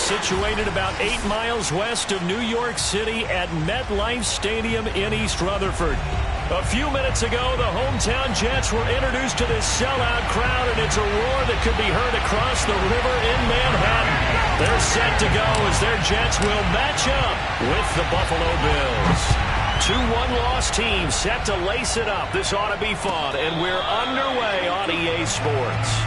situated about 8 miles west of New York City at MetLife Stadium in East Rutherford. A few minutes ago, the hometown Jets were introduced to this sellout crowd, and it's a roar that could be heard across the river in Manhattan. They're set to go as their Jets will match up with the Buffalo Bills. 2 one-loss teams set to lace it up. This ought to be fun, and we're underway on EA Sports.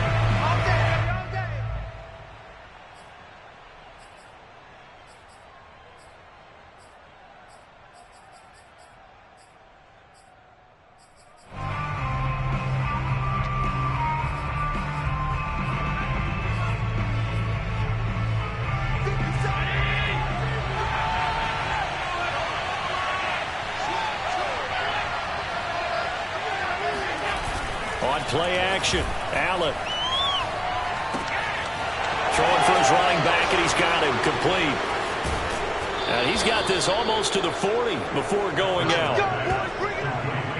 On play action, Allen. Throwing for his running back, and he's got him complete. And he's got this almost to the 40 before going out.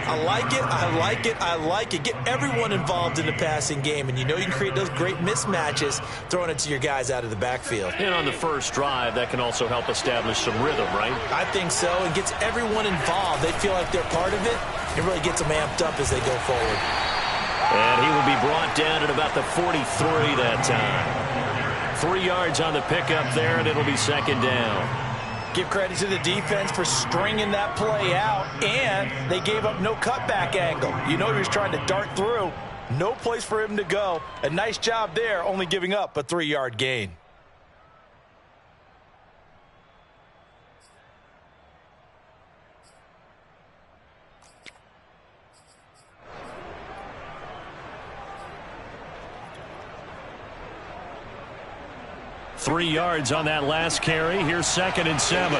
I like it, I like it, I like it. Get everyone involved in the passing game, and you know you can create those great mismatches throwing it to your guys out of the backfield. And on the first drive, that can also help establish some rhythm, right? I think so. It gets everyone involved. They feel like they're part of it. It really gets them amped up as they go forward. And he will be brought down at about the 43 that time. 3 yards on the pickup there, and it'll be second down. Give credit to the defense for stringing that play out, and they gave up no cutback angle. You know he was trying to dart through. No place for him to go. A nice job there, only giving up a 3-yard gain. Three yards on that last carry. Here's 2nd and 7.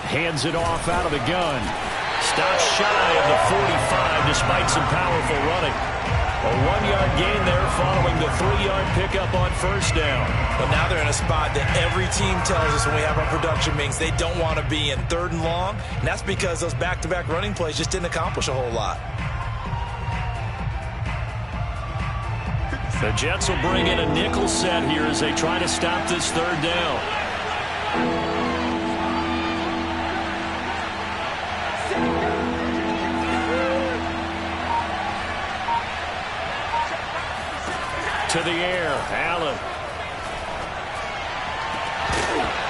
Hands it off out of the gun. Stops shy of the 45 despite some powerful running. A 1-yard gain there following the 3-yard pickup on first down. But now they're in a spot that every team tells us when we have our production meetings they don't want to be in, 3rd and long. And that's because those back-to-back running plays just didn't accomplish a whole lot. The Jets will bring in a nickel set here as they try to stop this 3rd down. To the air, Allen.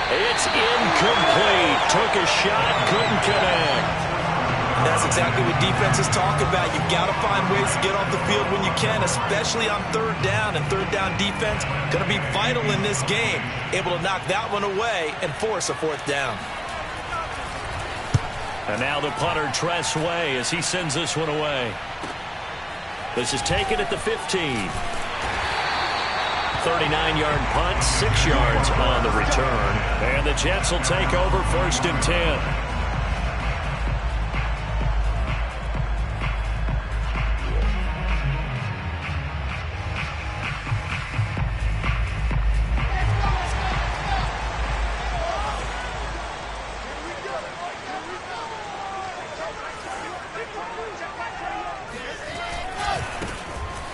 It's incomplete. Took a shot, couldn't connect. That's exactly what defenses talk about. You've got to find ways to get off the field when you can, especially on 3rd down. And 3rd down defense going to be vital in this game. Able to knock that one away and force a 4th down. And now the punter, Tress Way, as he sends this one away. This is taken at the 15. 39-yard punt, 6 yards on the return. And the Jets will take over 1st and 10.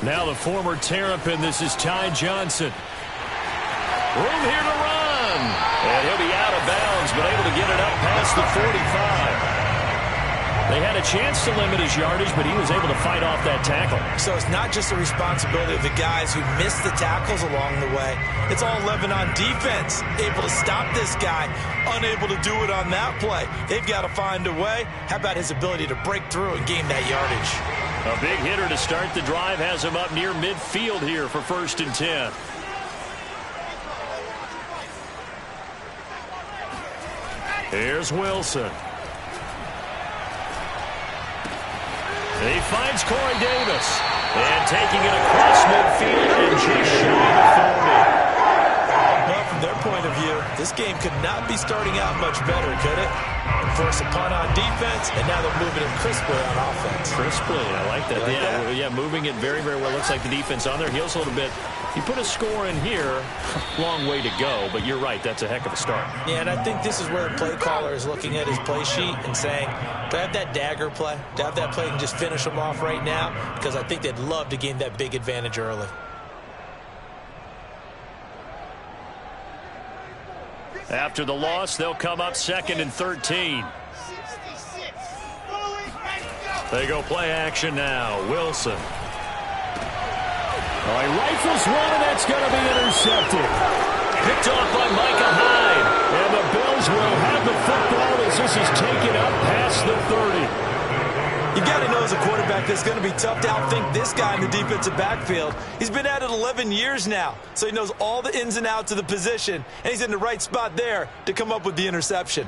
Now the former Terrapin, this is Ty Johnson. Room here to run. And he'll be out of bounds, but able to get it up past the 45. They had a chance to limit his yardage, but he was able to fight off that tackle. So it's not just the responsibility of the guys who missed the tackles along the way. It's all 11 on defense. Able to stop this guy, unable to do it on that play. They've got to find a way. How about his ability to break through and gain that yardage? A big hitter to start the drive has him up near midfield here for 1st and 10. Here's Wilson. He finds Corey Davis. And taking it across midfield and just shy of 40. Well, from from their point of view, this game could not be starting out much better, could it? Force a punt on defense, and now they're moving it crisply on offense. Crisply, I like that. Yeah, moving it very, very well. Looks like the defense on their heels a little bit. You put a score in here, long way to go, but you're right, that's a heck of a start. Yeah, and I think this is where the play caller is looking at his play sheet and saying, do I have that dagger play? Do I have that play and just finish them off right now? Because I think they'd love to gain that big advantage early. After the loss, they'll come up 2nd and 13. They go play action now. Wilson. Oh, he rifles one, and that's going to be intercepted. Picked off by Micah Hyde. And the Bills will have the football as this is taken up past the 30. You got to know as a quarterback that it's going to be tough to outthink this guy in the defensive backfield. He's been at it 11 years now, so he knows all the ins and outs of the position, and he's in the right spot there to come up with the interception.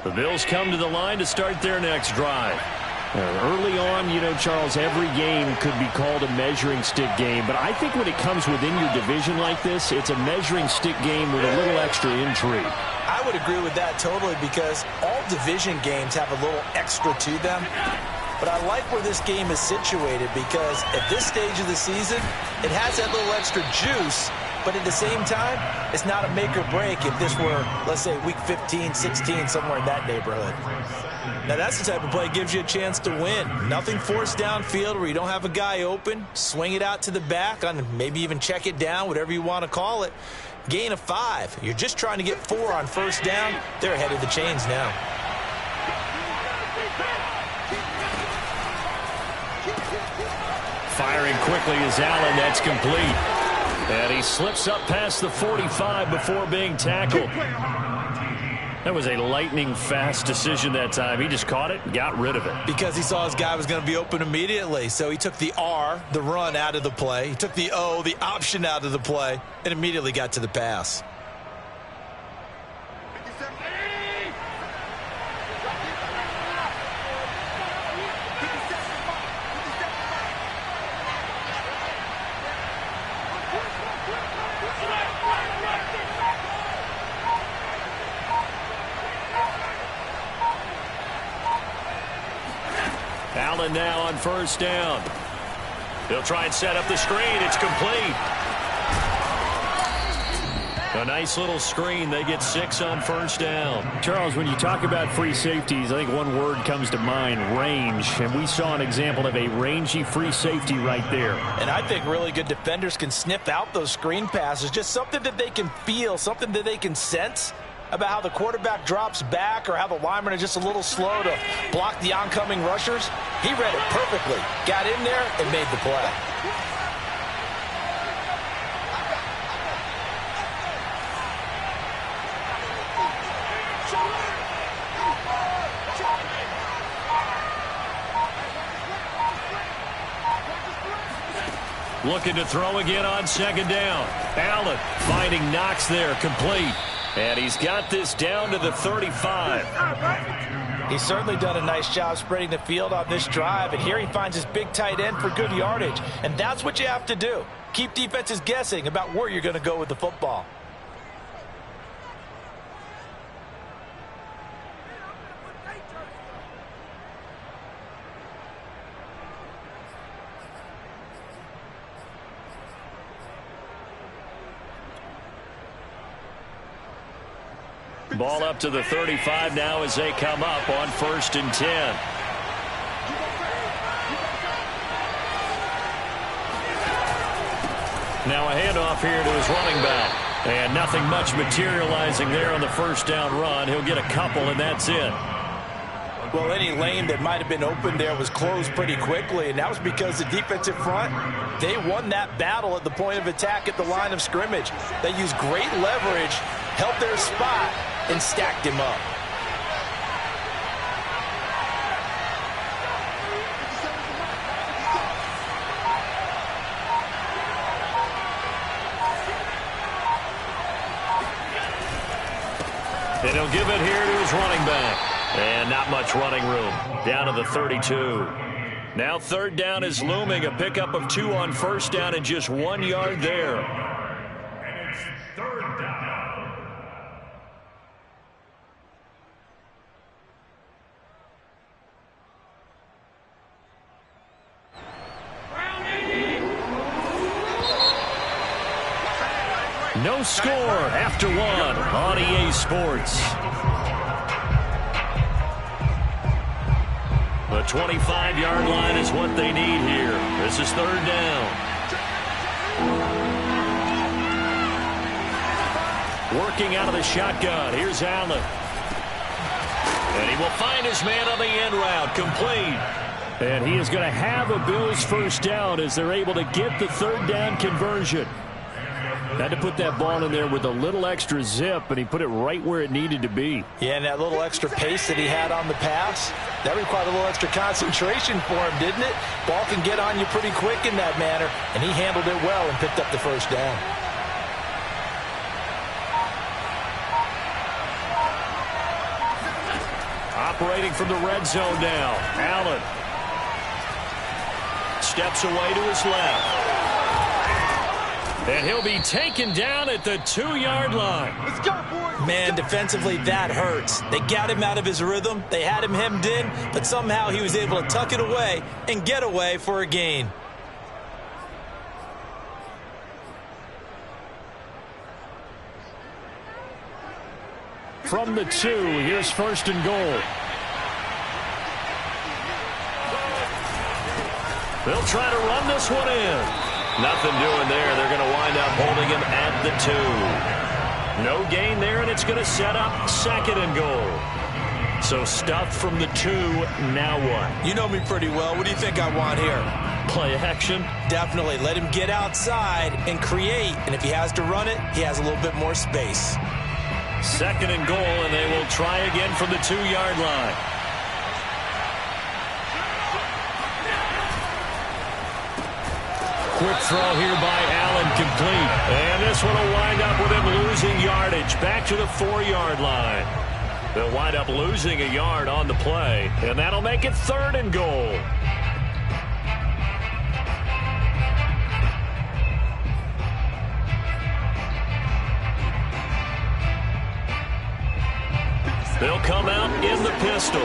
The Bills come to the line to start their next drive. Early on, you know, Charles, every game could be called a measuring stick game, but I think when it comes within your division like this, it's a measuring stick game with a little extra intrigue. I would agree with that totally, because all division games have a little extra to them. But I like where this game is situated, because at this stage of the season, it has that little extra juice. But at the same time, it's not a make or break if this were, let's say, week 15, 16, somewhere in that neighborhood. Now, that's the type of play that gives you a chance to win. Nothing forced downfield where you don't have a guy open. Swing it out to the back, on maybe even check it down, whatever you want to call it. Gain of 5. You're just trying to get 4 on first down. They're ahead of the chains now. Firing quickly is Allen. That's complete. And he slips up past the 45 before being tackled. That was a lightning-fast decision that time. He just caught it and got rid of it. Because he saw his guy was going to be open immediately. So he took the R, the run, out of the play. He took the O, the option, out of the play, and immediately got to the pass. Allen now on first down. He'll try and set up the screen. It's complete. A nice little screen. They get 6 on first down. Charles, when you talk about free safeties, I think one word comes to mind, range. And we saw an example of a rangy free safety right there. And I think really good defenders can sniff out those screen passes. Just something that they can feel, something that they can sense about how the quarterback drops back or how the linemen are just a little slow to block the oncoming rushers. He read it perfectly, got in there, and made the play. Looking to throw again on second down. Allen finding Knox there, complete. And he's got this down to the 35. He's certainly done a nice job spreading the field on this drive, and here he finds his big tight end for good yardage. And that's what you have to do. Keep defenses guessing about where you're going to go with the football. Ball up to the 35 now as they come up on 1st and 10. Now a handoff here to his running back. And nothing much materializing there on the first down run. He'll get a couple, and that's it. Well, any lane that might have been open there was closed pretty quickly, and that was because the defensive front, they won that battle at the point of attack at the line of scrimmage. They used great leverage, held their spot, and stacked him up. And he'll give it here to his running back. And not much running room. Down to the 32. Now third down is looming. A pickup of 2 on first down and just 1 yard there. And it's third down. No score after 1 on EA Sports. The 25-yard line is what they need here. This is third down. Working out of the shotgun. Here's Allen. And he will find his man on the end route. Complete. And he is going to have a Bills first down as they're able to get the third down conversion. Had to put that ball in there with a little extra zip, and he put it right where it needed to be. Yeah, and that little extra pace that he had on the pass, that required a little extra concentration for him, didn't it? Ball can get on you pretty quick in that manner, and he handled it well and picked up the first down. Operating from the red zone now. Allen steps away to his left. And he'll be taken down at the 2-yard line. Let's go, boys. Man, defensively, that hurts. They got him out of his rhythm. They had him hemmed in, but somehow he was able to tuck it away and get away for a gain. From the 2, here's first and goal. They'll try to run this one in. Nothing doing there. They're going to wind up holding him at the 2. No gain there, and it's going to set up second and goal. So stuff from the 2, now what? You know me pretty well. What do you think I want here? Play action? Definitely. Let him get outside and create, and if he has to run it, he has a little bit more space. Second and goal, and they will try again from the 2-yard line. Quick throw here by Allen, complete. And this one will wind up with him losing yardage. Back to the 4-yard line. They'll wind up losing a yard on the play, and that'll make it third and goal. They'll come out in the pistol.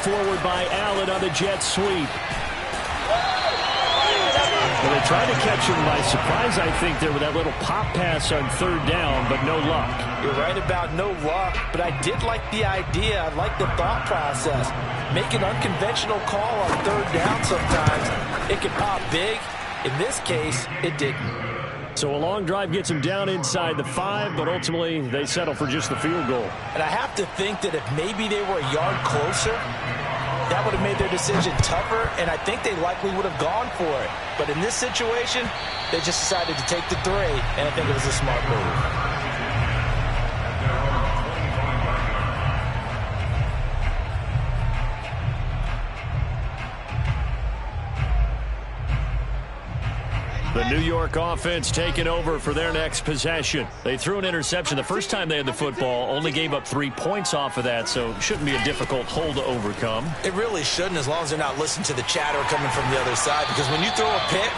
Forward by Allen on the jet sweep. Well, they tried to catch him by surprise, I think, there with that little pop pass on third down, but no luck. You're right about no luck, but I did like the idea. I like the thought process. Make an unconventional call on third down sometimes. It can pop big. In this case, it didn't. So a long drive gets them down inside the 5, but ultimately they settle for just the field goal. And I have to think that if maybe they were a yard closer, that would have made their decision tougher, and I think they likely would have gone for it. But in this situation, they just decided to take the 3, and I think it was a smart move. The New York offense taking over for their next possession. They threw an interception the first time they had the football, only gave up 3 points off of that, so it shouldn't be a difficult hole to overcome. It really shouldn't, as long as they're not listening to the chatter coming from the other side, because when you throw a pick,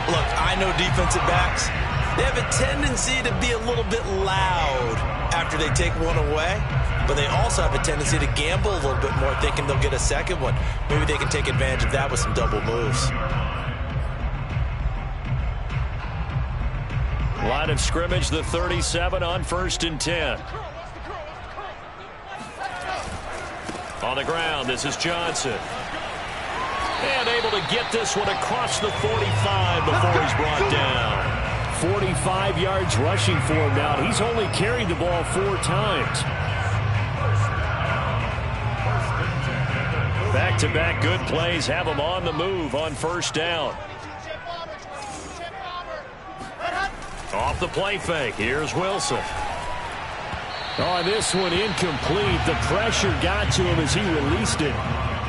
look, I know defensive backs, they have a tendency to be a little bit loud after they take one away, but they also have a tendency to gamble a little bit more, thinking they'll get a second one. Maybe they can take advantage of that with some double moves. Line of scrimmage, the 37 on 1st and 10. On the ground, this is Johnson. And able to get this one across the 45 before he's brought down. 45 yards rushing for him now. He's only carried the ball 4 times. Back-to-back good plays have him on the move on 1st down. Off the play fake, here's Wilson. Oh, this one incomplete. The pressure got to him as he released it.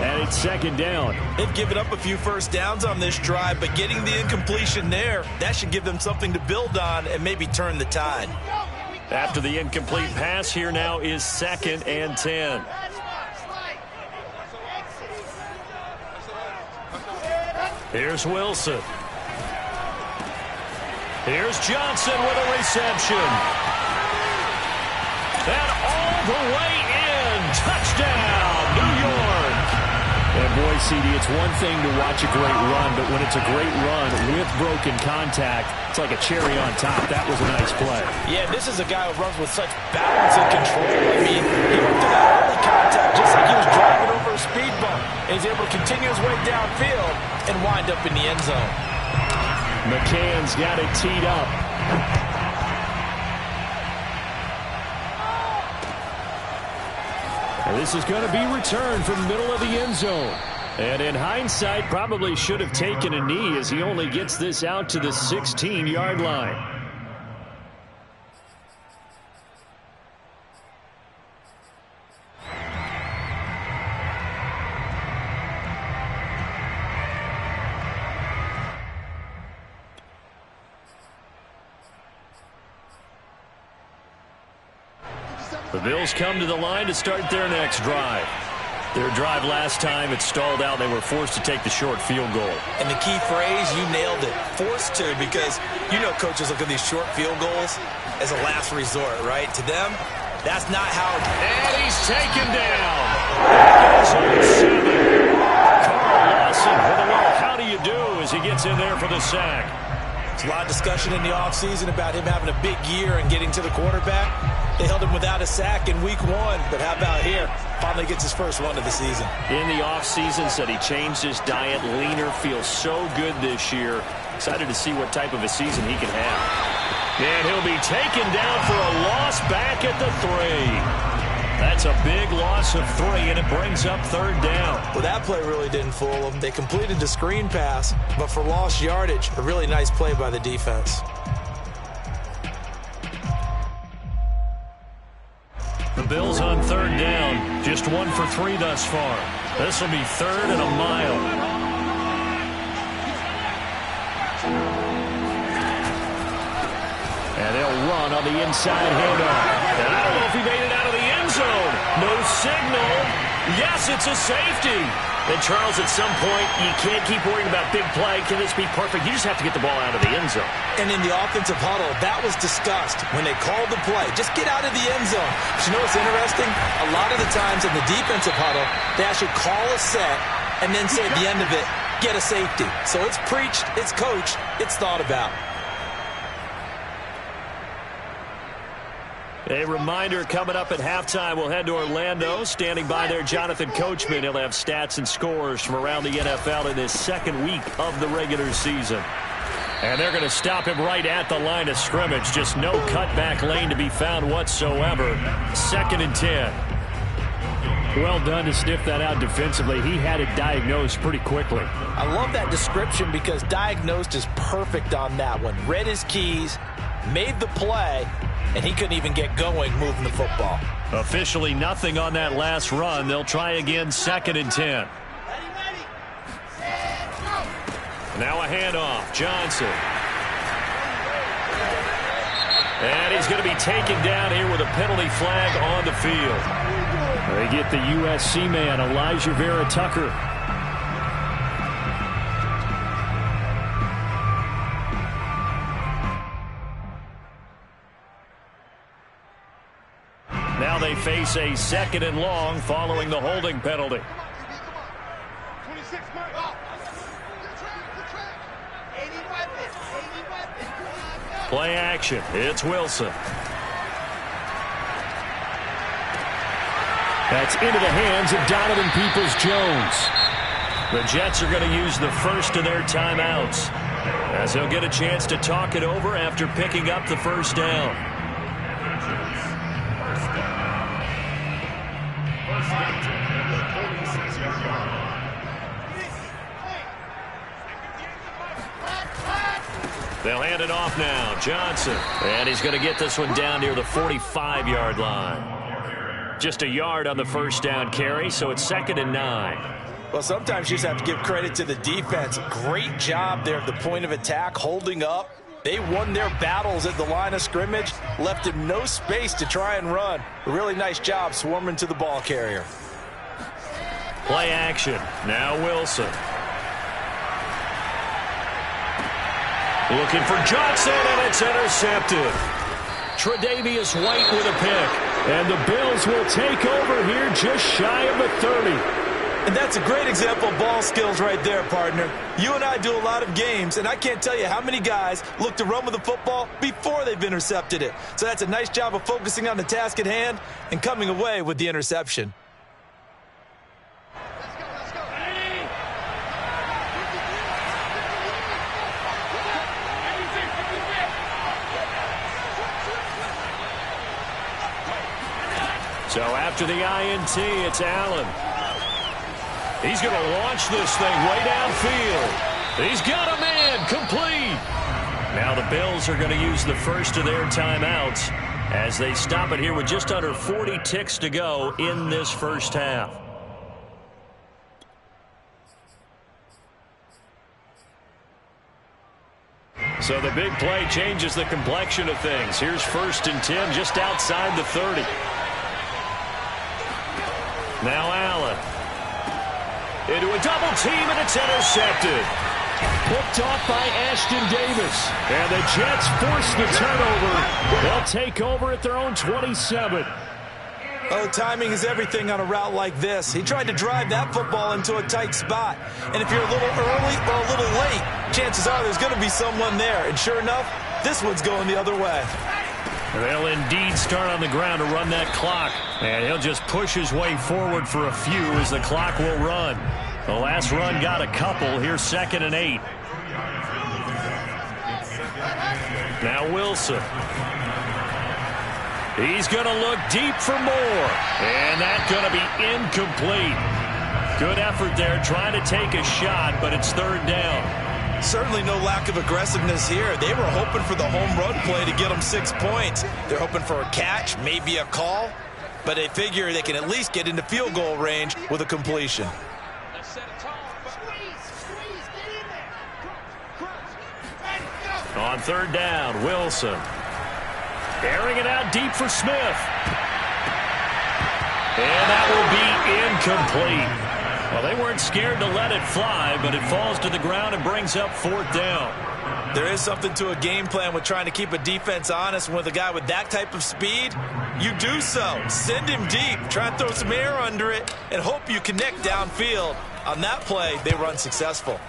And it's second down. They've given up a few first downs on this drive, but getting the incompletion there, that should give them something to build on and maybe turn the tide. After the incomplete pass, here now is 2nd and 10. Here's Wilson. Here's Johnson with a reception. And all the way in. Touchdown, New York. And boy, CD, it's one thing to watch a great run, but when it's a great run with broken contact, it's like a cherry on top. That was a nice play. Yeah, this is a guy who runs with such balance and control. I mean, he went to that early contact just like he was driving over a speed bump. And he's able to continue his way downfield and wind up in the end zone. McCann's got it teed up. And this is going to be returned from the middle of the end zone. And in hindsight, probably should have taken a knee as he only gets this out to the 16-yard line. The Bills come to the line to start their next drive. Their drive last time, it stalled out. They were forced to take the short field goal. And the key phrase, you nailed it. Forced to, because you know coaches look at these short field goals as a last resort, right? To them, that's not how. And he's taken down. That is on 7. Carl Lawson with a little how do you do as he gets in there for the sack. There's a lot of discussion in the offseason about him having a big year and getting to the quarterback. They held him without a sack in week 1, but how about here? Finally gets his first one of the season. In the offseason, said he changed his diet, leaner, feels so good this year. Excited to see what type of a season he can have. And he'll be taken down for a loss back at the 3. That's a big loss of 3, and it brings up 3rd down. Well, that play really didn't fool them. They completed the screen pass, but for lost yardage, a really nice play by the defense. The Bills on 3rd down. Just 1 for 3 thus far. This will be 3rd and a mile. And they'll run on the inside handoff. And I don't know if he made it out of the end zone. No signal. Yes, it's a safety. And Charles, at some point, you can't keep worrying about big play. Can this be perfect? You just have to get the ball out of the end zone. And in the offensive huddle, that was discussed when they called the play. Just get out of the end zone. But you know what's interesting? A lot of the times in the defensive huddle, they actually call a set and then say at the end of it, get a safety. So it's preached, it's coached, it's thought about. A reminder coming up at halftime. We'll head to Orlando. Standing by there, Jonathan Coachman. He'll have stats and scores from around the NFL in his 2nd week of the regular season. And they're going to stop him right at the line of scrimmage. Just no cutback lane to be found whatsoever. 2nd and 10. Well done to sniff that out defensively. He had it diagnosed pretty quickly. I love that description because diagnosed is perfect on that one. Read his keys, made the play, and he couldn't even get going moving the football. Officially nothing on that last run. They'll try again, 2nd and 10. Now a handoff. Johnson. And he's going to be taken down here with a penalty flag on the field. They get the USC man, Elijah Vera Tucker. Now they face a 2nd and long following the holding penalty. Play action. It's Wilson. That's into the hands of Donovan Peoples-Jones. The Jets are going to use the first of their timeouts, as they'll get a chance to talk it over after picking up the first down. They'll hand it off now. Johnson. And he's going to get this one down near the 45-yard line. Just a yard on the first down carry, so it's 2nd and 9. Well, sometimes you just have to give credit to the defense. Great job there at the point of attack, holding up. They won their battles at the line of scrimmage, left him no space to try and run. A really nice job swarming to the ball carrier. Play action. Now Wilson. Looking for Johnson, and it's intercepted. Tre'Davious White with a pick. And the Bills will take over here just shy of the 30. And that's a great example of ball skills right there, partner. You and I do a lot of games, and I can't tell you how many guys look to run with the football before they've intercepted it. So that's a nice job of focusing on the task at hand and coming away with the interception. So after the INT, it's Allen. He's going to launch this thing way downfield. He's got a man complete. Now the Bills are going to use the first of their timeouts as they stop it here with just under 40 ticks to go in this first half. So the big play changes the complexion of things. Here's 1st and 10 just outside the 30. Now Allen. Into a double team, and it's intercepted. Picked off by Ashton Davis. And the Jets force the turnover. They'll take over at their own 27. Oh, timing is everything on a route like this. He tried to drive that football into a tight spot. And if you're a little early or a little late, chances are there's going to be someone there. And sure enough, this one's going the other way. They'll indeed start on the ground to run that clock. And he'll just push his way forward for a few as the clock will run. The last run got a couple. Here's 2nd and 8. Now Wilson. He's going to look deep for more. And that's going to be incomplete. Good effort there trying to take a shot, but it's 3rd down. Certainly no lack of aggressiveness here. They were hoping for the home run play to get them 6 points. They're hoping for a catch, maybe a call, but they figure they can at least get into field goal range with a completion. On 3rd down, Wilson. Airing it out deep for Smith. And that will be incomplete. Well, they weren't scared to let it fly, but it falls to the ground and brings up 4th down. There is something to a game plan with trying to keep a defense honest. With a guy with that type of speed, you do so. Send him deep, try and throw some air under it, and hope you connect downfield. On that play, they were unsuccessful.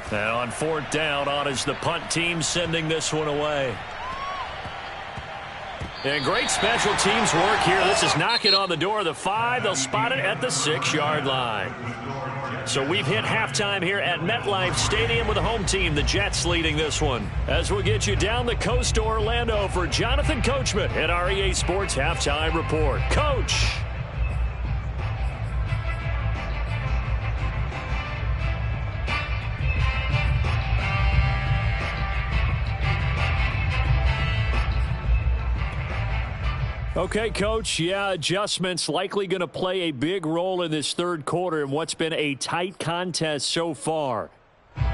Now on 4th down, on is the punt team sending this one away. And great special teams work here. This is knocking on the door of the 5. They'll spot it at the 6-yard line. So we've hit halftime here at MetLife Stadium with the home team, the Jets, leading this one. As we'll get you down the coast to Orlando for Jonathan Coachman at our EA Sports Halftime Report. Coach. Okay, Coach, yeah, adjustments likely going to play a big role in this 3rd quarter in what's been a tight contest so far. And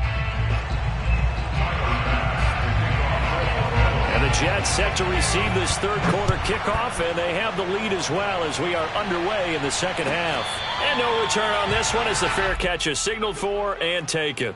the Jets set to receive this 3rd quarter kickoff, and they have the lead as well as we are underway in the 2nd half. And no return on this one as the fair catch is signaled for and taken.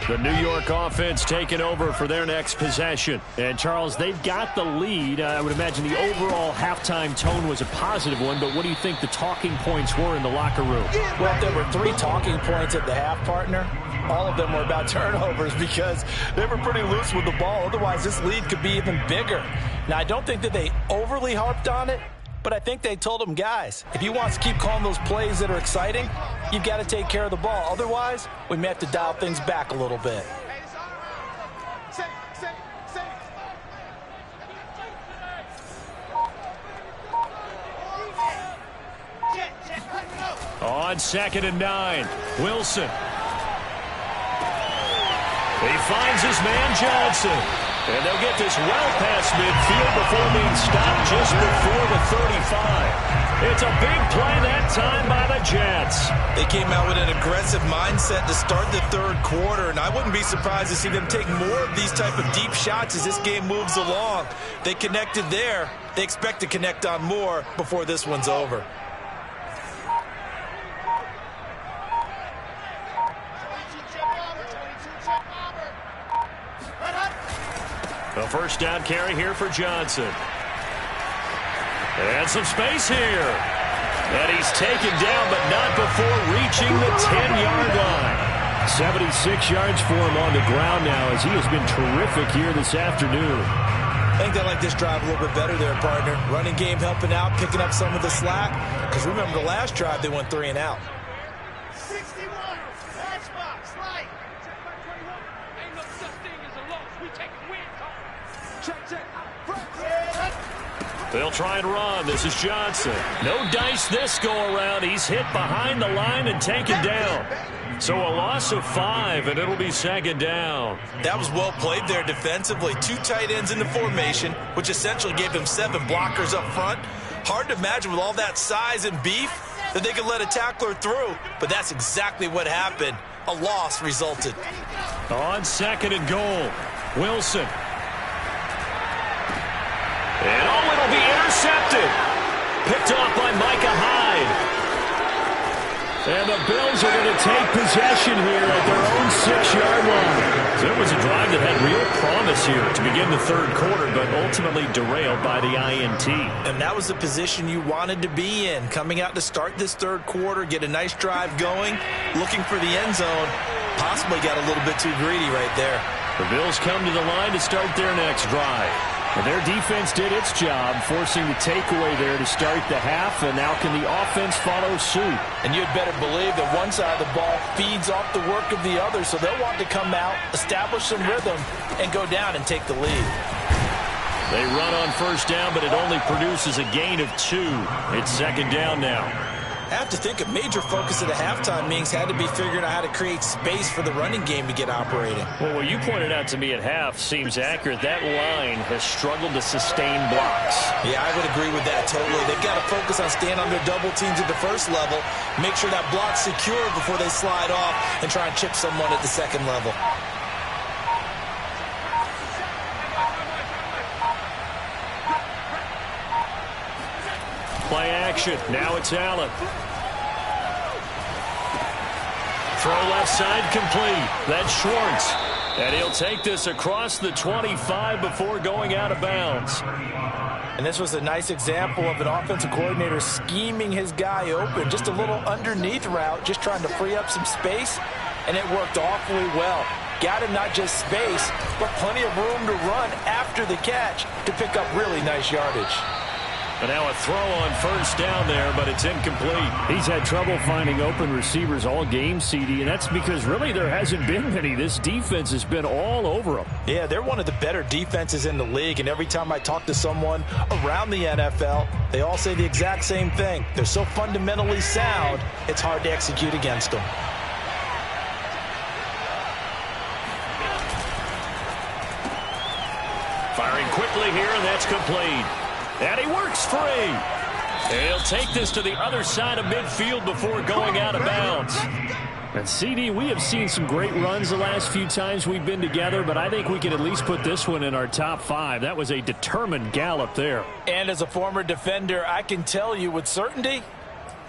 The New York offense taking over for their next possession. And, Charles, they've got the lead. I would imagine the overall halftime tone was a positive one, but what do you think the talking points were in the locker room? Well, there were 3 talking points at the half, partner. All of them were about turnovers because they were pretty loose with the ball. Otherwise, this lead could be even bigger. Now, I don't think that they overly harped on it, but I think they told them, guys, if you want to keep calling those plays that are exciting, you've got to take care of the ball. Otherwise, we may have to dial things back a little bit. On 2nd and 9, Wilson. He finds his man Johnson. And they'll get this well past midfield before being stopped just before the 35. It's a big play that time by the Jets. They came out with an aggressive mindset to start the third quarter, and I wouldn't be surprised to see them take more of these type of deep shots as this game moves along. They connected there. They expect to connect on more before this one's over. A first down carry here for Johnson. And some space here. And he's taken down, but not before reaching the 10-yard line. 76 yards for him on the ground now, as he has been terrific here this afternoon. I think they like this drive a little bit better there, partner. Running game helping out, picking up some of the slack. Because remember the last drive, they went 3 and out. 61, matchbox, light. Ain't no such thing as a loss. We take a win. Check. They'll try and run. This is Johnson. No dice this go-around. He's hit behind the line and taken down. So a loss of 5, and it'll be 2nd down. That was well played there defensively. 2 tight ends in the formation, which essentially gave them 7 blockers up front. Hard to imagine with all that size and beef that they could let a tackler through, but that's exactly what happened. A loss resulted. On 2nd and goal, Wilson. And it'll be intercepted. Picked off by Micah Hyde. And the Bills are going to take possession here at their own 6-yard line. So it was a drive that had real promise here to begin the third quarter, but ultimately derailed by the INT. And that was the position you wanted to be in. Coming out to start this third quarter, get a nice drive going, looking for the end zone. Possibly got a little bit too greedy right there. The Bills come to the line to start their next drive. And their defense did its job, forcing the takeaway there to start the half, and now can the offense follow suit? And you'd better believe that one side of the ball feeds off the work of the other, so they'll want to come out, establish some rhythm, and go down and take the lead. They run on first down, but it only produces a gain of 2. It's 2nd down now. I have to think a major focus of the halftime meetings had to be figuring out how to create space for the running game to get operating. Well, what you pointed out to me at half seems accurate. That line has struggled to sustain blocks. Yeah, I would agree with that totally. They've got to focus on staying on their double teams at the first level, make sure that block's secure before they slide off and try and chip someone at the second level. Play action. Now it's Allen. Throw left side complete. That's Schwartz. And he'll take this across the 25 before going out of bounds. And this was a nice example of an offensive coordinator scheming his guy open. Just a little underneath route, just trying to free up some space. And it worked awfully well. Got him not just space, but plenty of room to run after the catch to pick up really nice yardage. And now a throw on first down there, but it's incomplete. He's had trouble finding open receivers all game, CD, and that's because really there hasn't been many. This defense has been all over them. Yeah, they're one of the better defenses in the league, and every time I talk to someone around the NFL, they all say the exact same thing. They're so fundamentally sound, it's hard to execute against them. Firing quickly here, and that's complete. And he works free. And he'll take this to the other side of midfield before going out of bounds. And CD, we have seen some great runs the last few times we've been together, but I think we can at least put this one in our top 5. That was a determined gallop there. And as a former defender, I can tell you with certainty,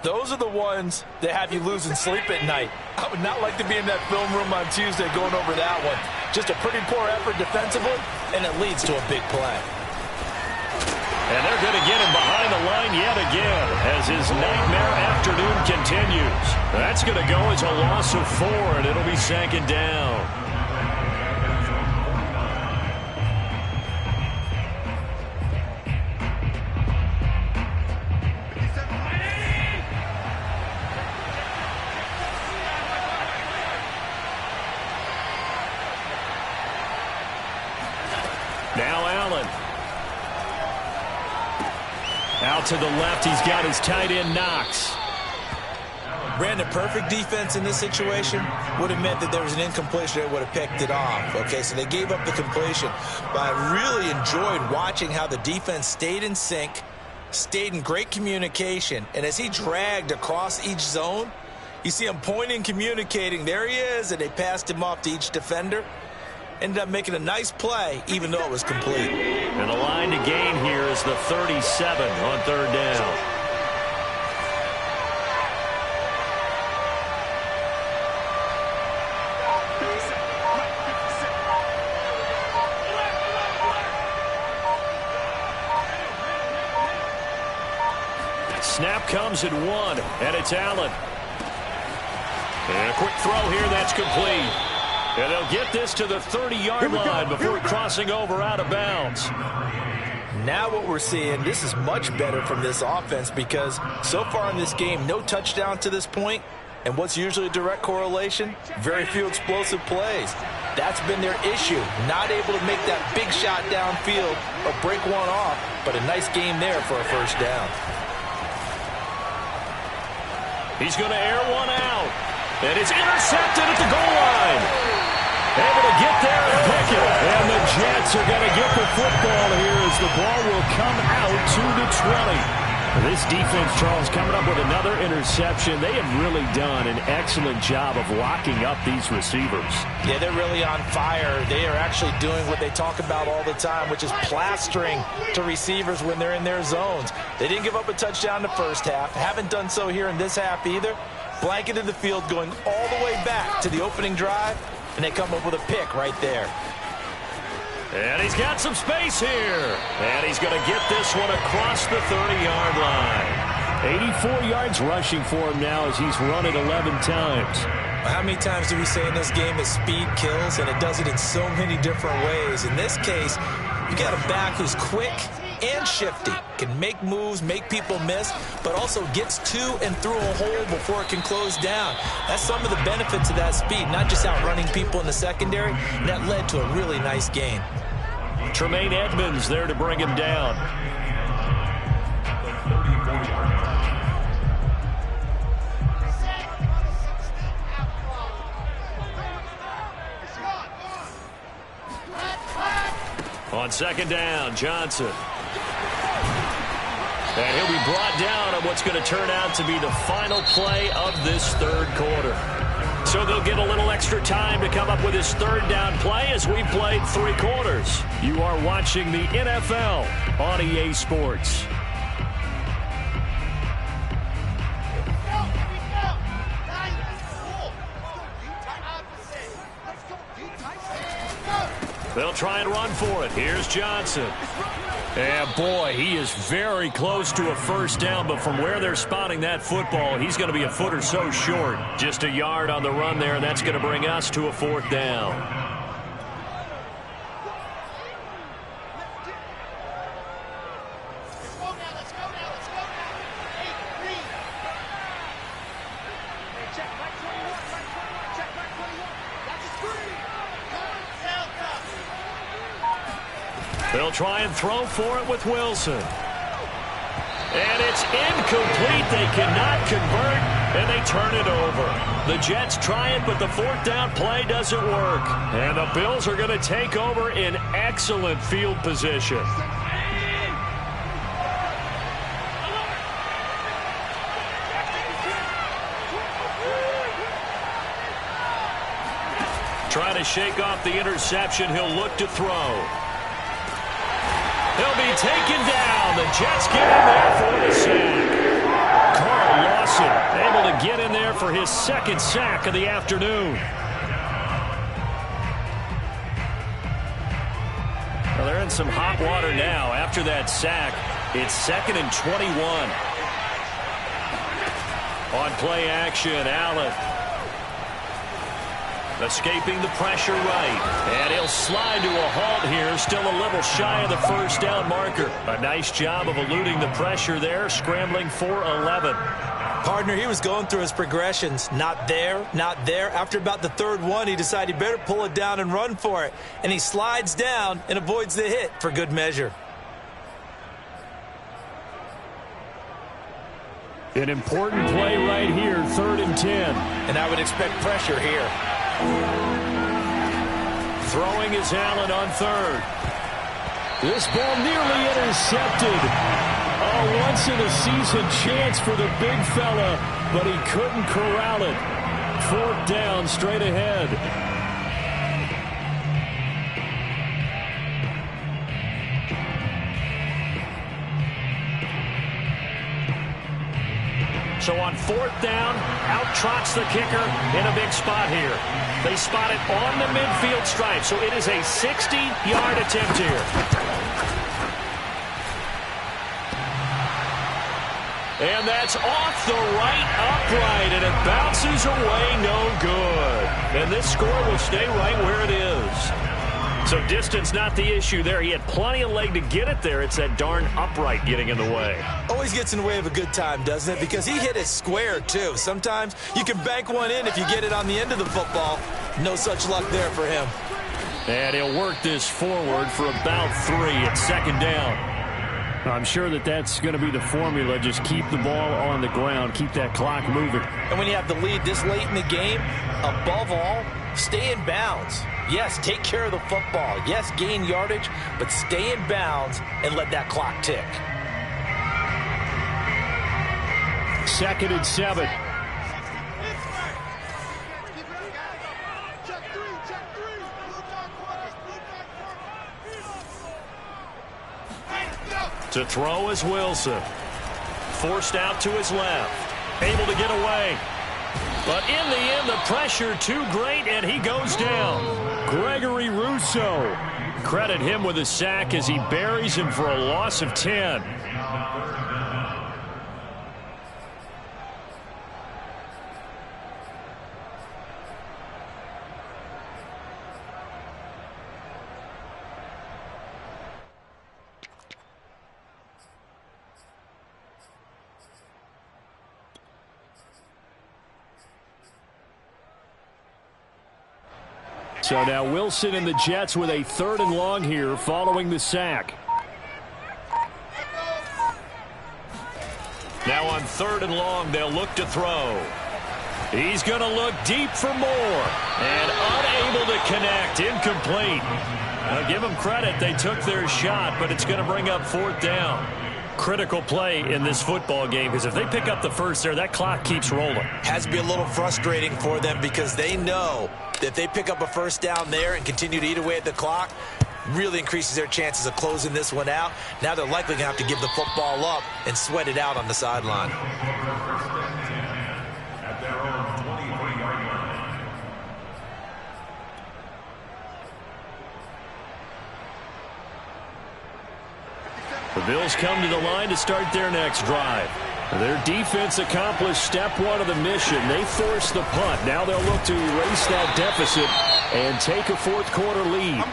those are the ones that have you losing sleep at night. I would not like to be in that film room on Tuesday going over that one. Just a pretty poor effort defensively, and it leads to a big play. And they're going to get him behind the line yet again as his nightmare afternoon continues. That's going to go as a loss of 4, and it'll be 2nd down. Now Allen. Out to the left, he's got his tight end Knox. Brandon, perfect defense in this situation would have meant that there was an incompletion that would have picked it off. Okay, so they gave up the completion. But I really enjoyed watching how the defense stayed in sync, stayed in great communication, and as he dragged across each zone, you see him pointing, communicating. There he is, and they passed him off to each defender. Ended up making a nice play, even though it was complete. And the line to gain here is the 37 on third down. Snap comes at 1, and it's Allen. And a quick throw here, that's complete. And they'll get this to the 30-yard line before crossing over out of bounds. Now what we're seeing, this is much better from this offense because so far in this game, no touchdown to this point. And what's usually a direct correlation? Very few explosive plays. That's been their issue. Not able to make that big shot downfield or break one off, but a nice game there for a first down. He's going to air one out. And it's intercepted at the goal line. Able to get there and pick it. And the Jets are going to get the football here as the ball will come out to the 20. This defense, Charles, coming up with another interception. They have really done an excellent job of locking up these receivers. Yeah, they're really on fire. They are actually doing what they talk about all the time, which is plastering to receivers when they're in their zones. They didn't give up a touchdown the first half. Haven't done so here in this half either. Blanketed the field going all the way back to the opening drive, and they come up with a pick right there. And he's got some space here. And he's going to get this one across the 30-yard line. 84 yards rushing for him now as he's run it 11 times. How many times do we say in this game that speed kills, and it does it in so many different ways? In this case, you got a back who's quick and shifty, can make moves, make people miss, but also gets to and through a hole before it can close down. That's some of the benefits of that speed, not just outrunning people in the secondary. That led to a really nice gain. Tremaine Edmonds there to bring him down. On second down, Johnson. And he'll be brought down on what's going to turn out to be the final play of this third quarter. So they'll get a little extra time to come up with his third down play as we played 3 quarters. You are watching the NFL on EA Sports. They'll try and run for it. Here's Johnson. And boy, he is very close to a first down, but from where they're spotting that football, he's going to be a foot or so short. Just a yard on the run there, and that's going to bring us to a 4th down. They'll try and throw for it with Wilson. And it's incomplete. They cannot convert, and they turn it over. The Jets try it, but the 4th down play doesn't work. And the Bills are going to take over in excellent field position. Trying to shake off the interception. He'll look to throw. He'll be taken down. The Jets get in there for the sack. Carl Lawson able to get in there for his 2nd sack of the afternoon. Well, they're in some hot water now. After that sack, it's 2nd and 21. On play action, Allen. Escaping the pressure right. And he'll slide to a halt here. Still a little shy of the first down marker. A nice job of eluding the pressure there. Scrambling for 11. Partner, he was going through his progressions. Not there, not there. After about the 3rd one, he decided he better pull it down and run for it. And he slides down and avoids the hit for good measure. An important play right here, 3rd and 10. And I would expect pressure here. Throwing is Allen on 3rd. This ball nearly intercepted. A once-in-a-season chance for the big fella, but he couldn't corral it. 4th down, straight ahead. So on 4th down, out trots the kicker in a big spot here. They spot it on the midfield stripe, so it is a 60-yard attempt here. And that's off the right upright, and it bounces away no good. And this score will stay right where it is. So distance not the issue there. He had plenty of leg to get it there. It's that darn upright getting in the way. Always gets in the way of a good time, doesn't it? Because he hit it square, too. Sometimes you can bank one in if you get it on the end of the football. No such luck there for him. And he'll work this forward for about 3 at 2nd down. I'm sure that that's going to be the formula. Just keep the ball on the ground. Keep that clock moving. And when you have the lead this late in the game, above all, stay in bounds. Yes, take care of the football. Yes, gain yardage, but stay in bounds and let that clock tick. 2nd and 7. To throw is Wilson. Forced out to his left. Able to get away. But in the end, the pressure too great, and he goes down. Gregory Rousseau. Credit him with a sack as he buries him for a loss of 10. So now Wilson and the Jets with a 3rd and long here following the sack. Now on 3rd and long, they'll look to throw. He's going to look deep for more. And unable to connect. Incomplete. Now give them credit. They took their shot, but it's going to bring up 4th down. Critical play in this football game, because if they pick up the first there, that clock keeps rolling. Has to be a little frustrating for them because they know that if they pick up a 1st down there and continue to eat away at the clock, really increases their chances of closing this one out. Now they're likely going to have to give the football up and sweat it out on the sideline. At their own 23-yard line. The Bills come to the line to start their next drive. Their defense accomplished step 1 of the mission. They forced the punt. Now they'll look to erase that deficit and take a 4th quarter lead.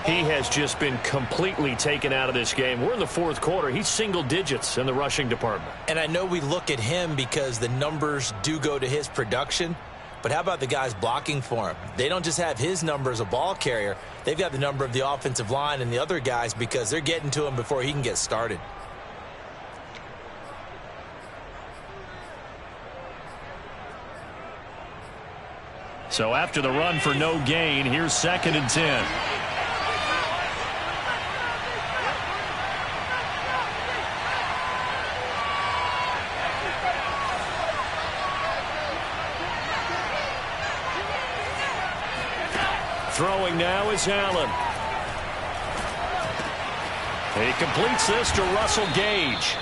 He has just been completely taken out of this game. We're in the 4th quarter. He's single digits in the rushing department. And I know we look at him because the numbers do go to his production. But how about the guys blocking for him? They don't just have his number as a ball carrier. They've got the number of the offensive line and the other guys because they're getting to him before he can get started. So after the run for no gain, here's 2nd and 10. Throwing now is Allen. He completes this to Russell Gage.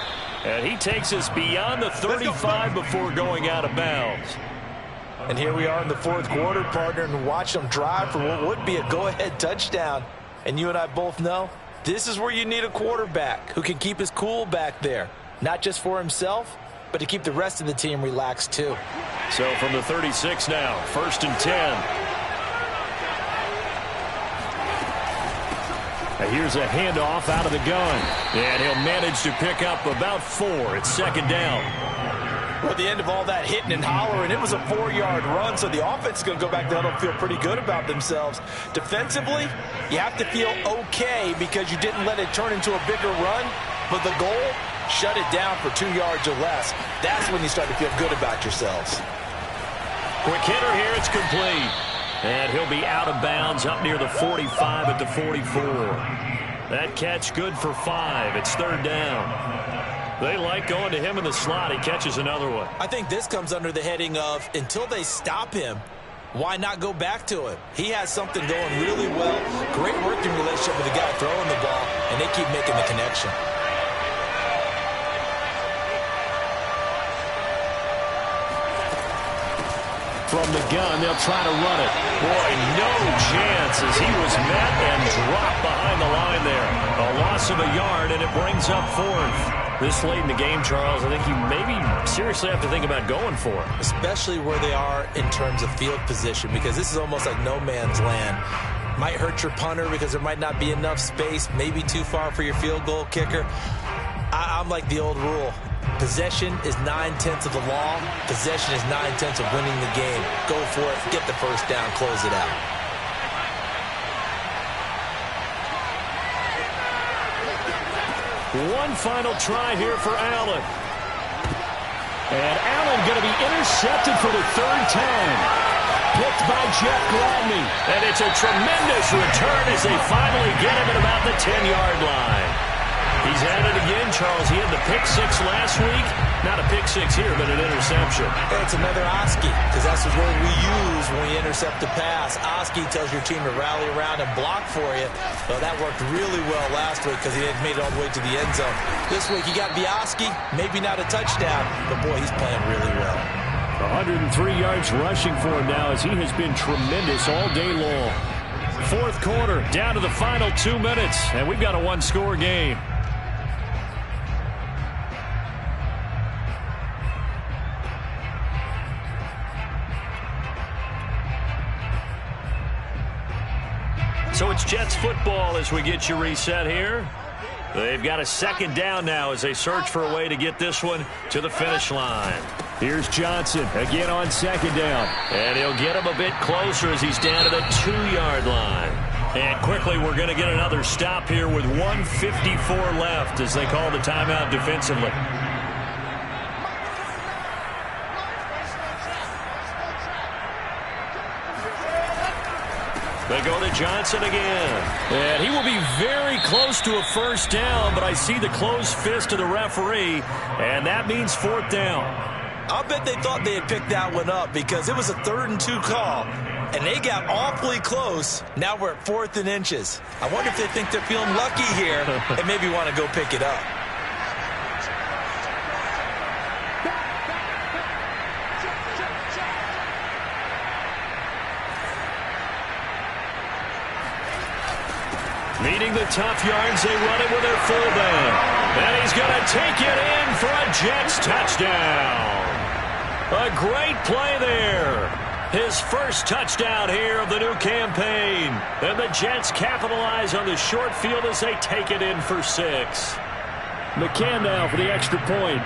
And he takes us beyond the 35 before going out of bounds. And here we are in the 4th quarter, partner, and watch them drive for what would be a go-ahead touchdown. And you and I both know this is where you need a quarterback who can keep his cool back there. Not just for himself, but to keep the rest of the team relaxed too. So from the 36 now, 1st and 10. Here's a handoff out of the gun. And he'll manage to pick up about 4. It's 2nd down. Well, at the end of all that hitting and hollering, it was a 4-yard run, so the offense is going to go back there and feel pretty good about themselves. Defensively, you have to feel okay because you didn't let it turn into a bigger run, but the goal shut it down for 2 yards or less. That's when you start to feel good about yourselves. Quick hitter here. It's complete. And he'll be out of bounds up near the 45 at the 44. That catch good for 5. It's third down. They like going to him in the slot. He catches another one. I think this comes under the heading of until they stop him, why not go back to him? He has something going really well. Great working relationship with the guy throwing the ball, and they keep making the connection. From the gun, they'll try to run it. Boy, no chance as he was met and dropped behind the line there. A loss of a yard, and it brings up fourth. This late in the game, Charles, I think you maybe seriously have to think about going for it. Especially where they are in terms of field position, because this is almost like no man's land. Might hurt your punter because there might not be enough space, maybe too far for your field goal kicker. I'm like the old rule. Possession is 9/10 of the law. Possession is 9/10 of winning the game. Go for it. Get the first down. Close it out. One final try here for Allen. And Allen going to be intercepted for the third time. Picked by Jeff Gladney. And it's a tremendous return as they finally get him at about the 10-yard line. He's had it again, Charles. He had the pick six last week. Not a pick six here, but an interception. It's another Oski, because that's the word we use when we intercept a pass. Oski tells your team to rally around and block for you. Well, that worked really well last week because he had made it all the way to the end zone. This week he got Oski, maybe not a touchdown, but boy, he's playing really well. 103 yards rushing for him now as he has been tremendous all day long. Fourth quarter, down to the final 2 minutes, and we've got a one-score game. So it's Jets football as we get you reset here. They've got a second down now as they search for a way to get this one to the finish line. Here's Johnson again on second down. And he'll get him a bit closer as he's down to the 2-yard line. And quickly we're going to get another stop here with 1:54 left as they call the timeout defensively. They go to Johnson again. And he will be very close to a first down, but I see the closed fist of the referee, and that means fourth down. I'll bet they thought they had picked that one up because it was a 3rd and 2 call, and they got awfully close. Now we're at 4th and inches. I wonder if they think they're feeling lucky here and maybe want to go pick it up. Needing the tough yards, they run it with their fullback. And he's going to take it in for a Jets touchdown. A great play there. His first touchdown here of the new campaign. And the Jets capitalize on the short field as they take it in for 6. McCann now for the extra point.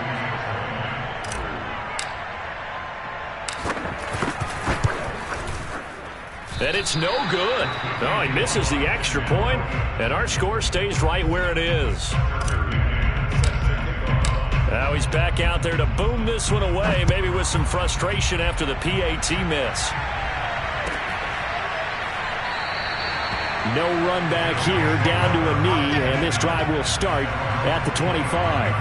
And it's no good. No, he misses the extra point, and our score stays right where it is. Now he's back out there to boom this one away, maybe with some frustration after the PAT miss. No run back here, down to a knee, and this drive will start at the 25.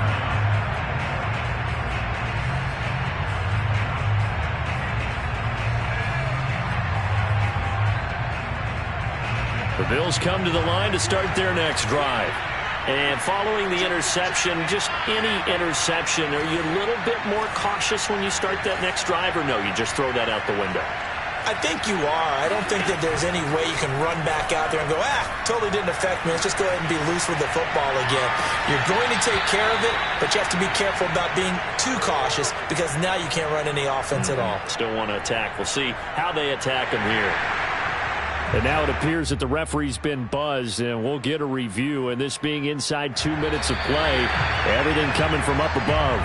The Bills come to the line to start their next drive. And following the interception, just any interception, are you a little bit more cautious when you start that next drive, or no, you just throw that out the window? I think you are. I don't think that there's any way you can run back out there and go, totally didn't affect me. Let's just go ahead and be loose with the football again. You're going to take care of it, but you have to be careful about being too cautious because now you can't run any offense at all. Still want to attack. We'll see how they attack them here. And now it appears that the referee's been buzzed, and we'll get a review. And this being inside 2 minutes of play, everything coming from up above.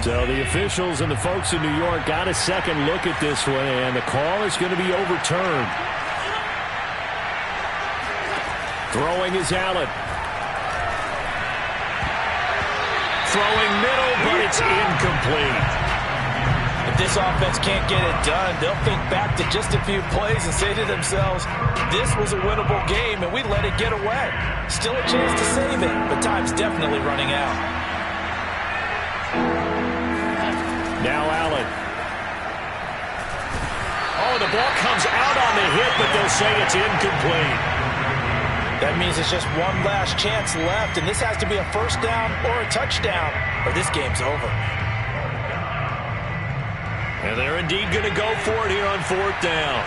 So the officials and the folks in New York got a second look at this one, and the call is going to be overturned. Throwing is Allen. Throwing middle, but it's incomplete. If this offense can't get it done, they'll think back to just a few plays and say to themselves, this was a winnable game, and we let it get away. Still a chance to save it, but time's definitely running out. Now Allen. Oh, the ball comes out on the hit, but they'll say it's incomplete. That means it's just one last chance left, and this has to be a first down or a touchdown, or this game's over. And they're indeed going to go for it here on fourth down.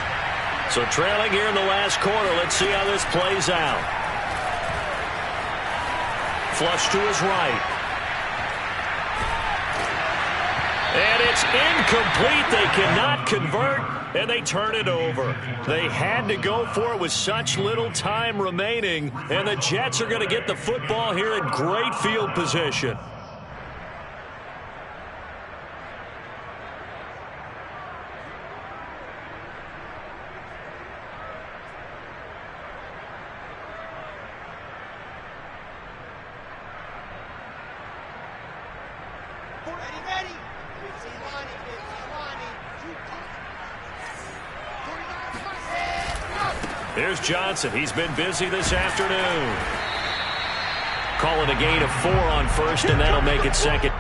So trailing here in the last quarter, let's see how this plays out. Flush to his right. And it's incomplete. They cannot convert, and they turn it over. They had to go for it with such little time remaining, and the Jets are going to get the football here in great field position. Here's Johnson. He's been busy this afternoon. Calling a gain of 4 on first, and that'll make it second.